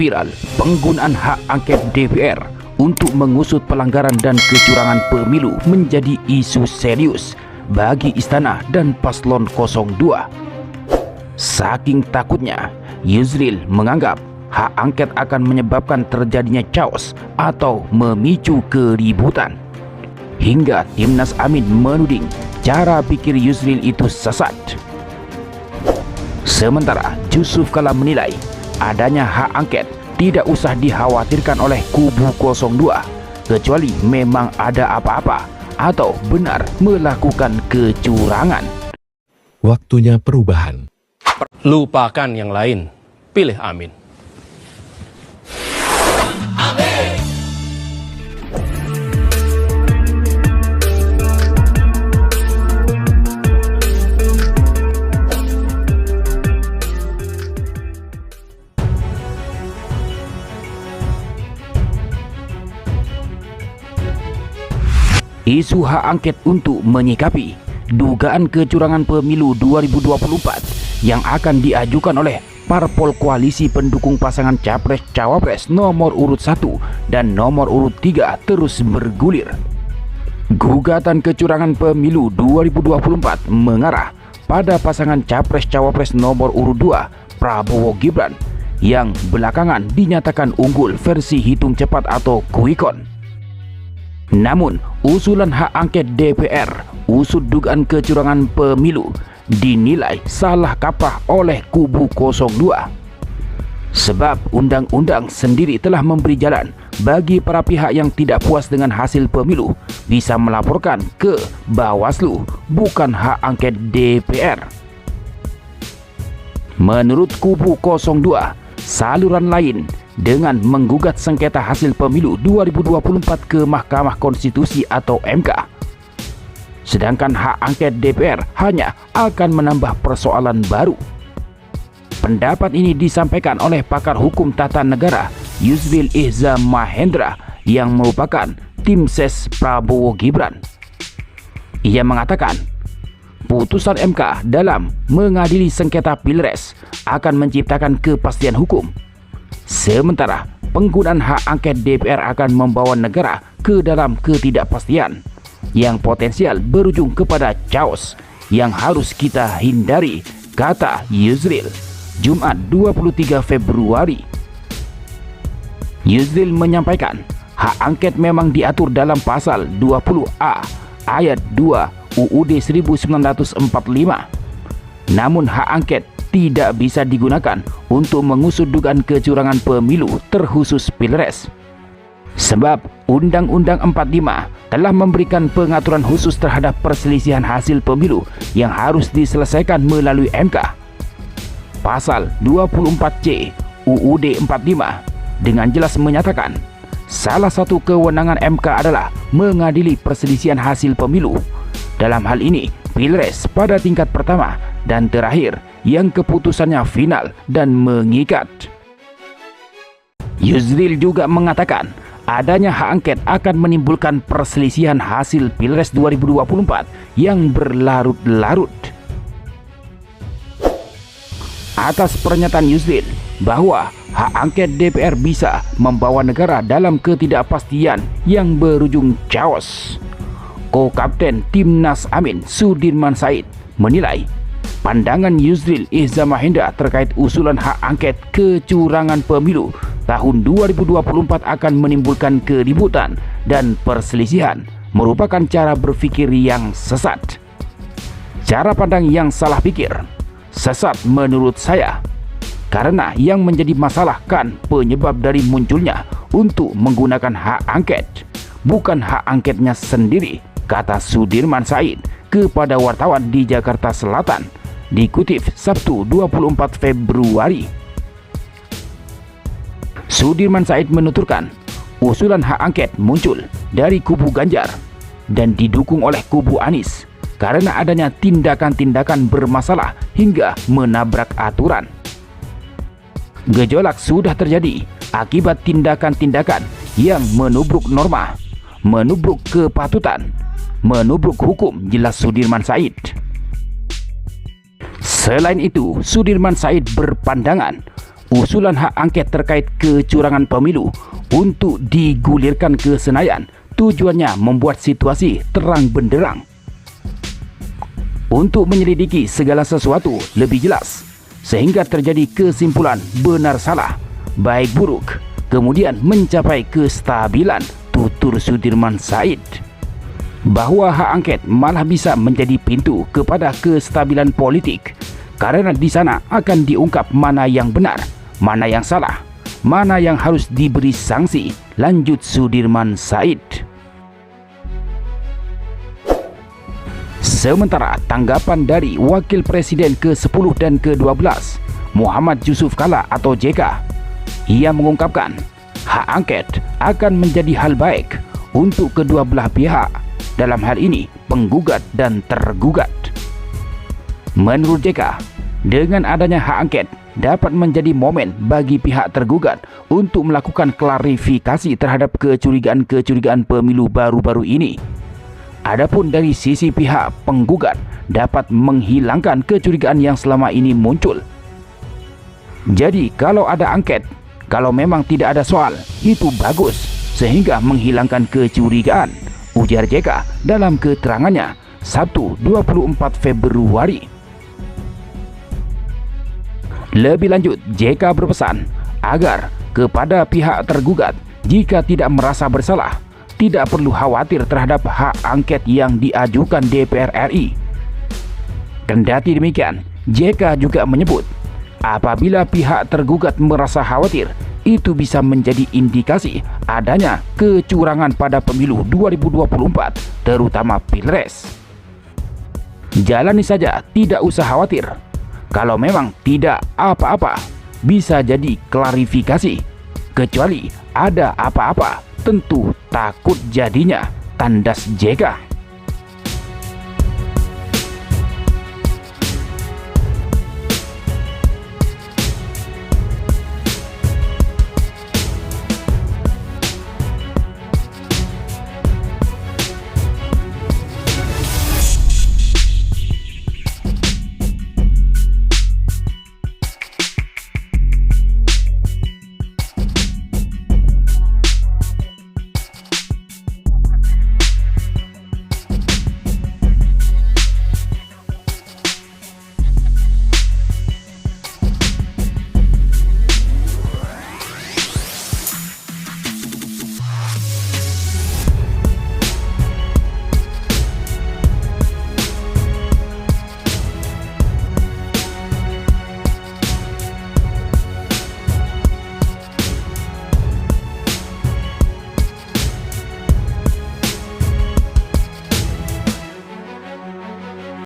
Viral penggunaan hak angket DPR untuk mengusut pelanggaran dan kecurangan pemilu menjadi isu serius bagi Istana dan Paslon 02. Saking takutnya, Yusril menganggap hak angket akan menyebabkan terjadinya chaos atau memicu keributan. Hingga Timnas Amin menuding cara pikir Yusril itu sesat. Sementara Jusuf Kala menilai adanya hak angket tidak usah dikhawatirkan oleh kubu 02 kecuali memang ada apa-apa atau benar melakukan kecurangan. Waktunya perubahan. Lupakan yang lain, pilih Amin. Isu hak angket untuk menyikapi dugaan kecurangan pemilu 2024 yang akan diajukan oleh parpol koalisi pendukung pasangan Capres-Cawapres nomor urut 1 dan nomor urut 3 terus bergulir. Gugatan kecurangan pemilu 2024 mengarah pada pasangan Capres-Cawapres nomor urut 2 Prabowo Gibran yang belakangan dinyatakan unggul versi hitung cepat atau quick count. Namun, usulan hak angket DPR usut dugaan kecurangan pemilu dinilai salah kaprah oleh kubu 02. Sebab undang-undang sendiri telah memberi jalan bagi para pihak yang tidak puas dengan hasil pemilu bisa melaporkan ke Bawaslu, bukan hak angket DPR. Menurut kubu 02, saluran lain dengan menggugat sengketa hasil pemilu 2024 ke Mahkamah Konstitusi atau MK. Sedangkan hak angket DPR hanya akan menambah persoalan baru. Pendapat ini disampaikan oleh pakar hukum tata negara Yusril Ihza Mahendra yang merupakan tim ses Prabowo Gibran. Ia mengatakan, putusan MK dalam mengadili sengketa Pilpres akan menciptakan kepastian hukum. Sementara penggunaan hak angket DPR akan membawa negara ke dalam ketidakpastian yang potensial berujung kepada chaos yang harus kita hindari, kata Yusril Jumat 23 Februari. Yusril menyampaikan hak angket memang diatur dalam pasal 20A ayat 2 UUD 1945. Namun hak angket tidak bisa digunakan untuk mengusut dugaan kecurangan pemilu terkhusus Pilpres. Sebab Undang-Undang 45 telah memberikan pengaturan khusus terhadap perselisihan hasil pemilu yang harus diselesaikan melalui MK. Pasal 24C UUD 45 dengan jelas menyatakan salah satu kewenangan MK adalah mengadili perselisihan hasil pemilu. Dalam hal ini Pilpres pada tingkat pertama dan terakhir yang keputusannya final dan mengikat. Yusril juga mengatakan adanya hak angket akan menimbulkan perselisihan hasil Pilpres 2024 yang berlarut-larut. Atas pernyataan Yusril bahwa hak angket DPR bisa membawa negara dalam ketidakpastian yang berujung chaos, Ko-Kapten Timnas Amin Sudirman Said menilai pandangan Yusril Ihza Mahendra terkait usulan hak angket kecurangan pemilu tahun 2024 akan menimbulkan keributan dan perselisihan merupakan cara berpikir yang sesat. Cara pandang yang salah pikir, sesat menurut saya, karena yang menjadi masalah kan penyebab dari munculnya untuk menggunakan hak angket, bukan hak angketnya sendiri, kata Sudirman Said kepada wartawan di Jakarta Selatan, dikutip Sabtu 24 Februari. Sudirman Said menuturkan usulan hak angket muncul dari kubu Ganjar dan didukung oleh kubu Anies karena adanya tindakan-tindakan bermasalah hingga menabrak aturan. Gejolak sudah terjadi akibat tindakan-tindakan yang menubruk norma, menubruk kepatutan, menubruk hukum, jelas Sudirman Said. Selain itu, Sudirman Said berpandangan usulan hak angket terkait kecurangan pemilu untuk digulirkan ke Senayan tujuannya membuat situasi terang benderang. Untuk menyelidiki segala sesuatu lebih jelas sehingga terjadi kesimpulan benar salah, baik buruk, kemudian mencapai kestabilan, tutur Sudirman Said. Bahwa hak angket malah bisa menjadi pintu kepada kestabilan politik karena di sana akan diungkap mana yang benar, mana yang salah, mana yang harus diberi sanksi, lanjut Sudirman Said. Sementara tanggapan dari Wakil Presiden ke-10 dan ke-12 Muhammad Yusuf Kalla atau JK, ia mengungkapkan hak angket akan menjadi hal baik untuk kedua belah pihak, dalam hal ini penggugat dan tergugat. Menurut JK, dengan adanya hak angket dapat menjadi momen bagi pihak tergugat untuk melakukan klarifikasi terhadap kecurigaan-kecurigaan pemilu baru-baru ini. Adapun dari sisi pihak penggugat dapat menghilangkan kecurigaan yang selama ini muncul. Jadi kalau ada angket, kalau memang tidak ada soal, itu bagus sehingga menghilangkan kecurigaan, ujar JK dalam keterangannya Sabtu 24 Februari. Lebih lanjut, JK berpesan agar kepada pihak tergugat jika tidak merasa bersalah, tidak perlu khawatir terhadap hak angket yang diajukan DPR RI. Kendati demikian, JK juga menyebut apabila pihak tergugat merasa khawatir, itu bisa menjadi indikasi adanya kecurangan pada pemilu 2024, terutama Pilpres. Jalani saja, tidak usah khawatir. Kalau memang tidak apa-apa, bisa jadi klarifikasi. Kecuali ada apa-apa, tentu takut jadinya, tandas JK.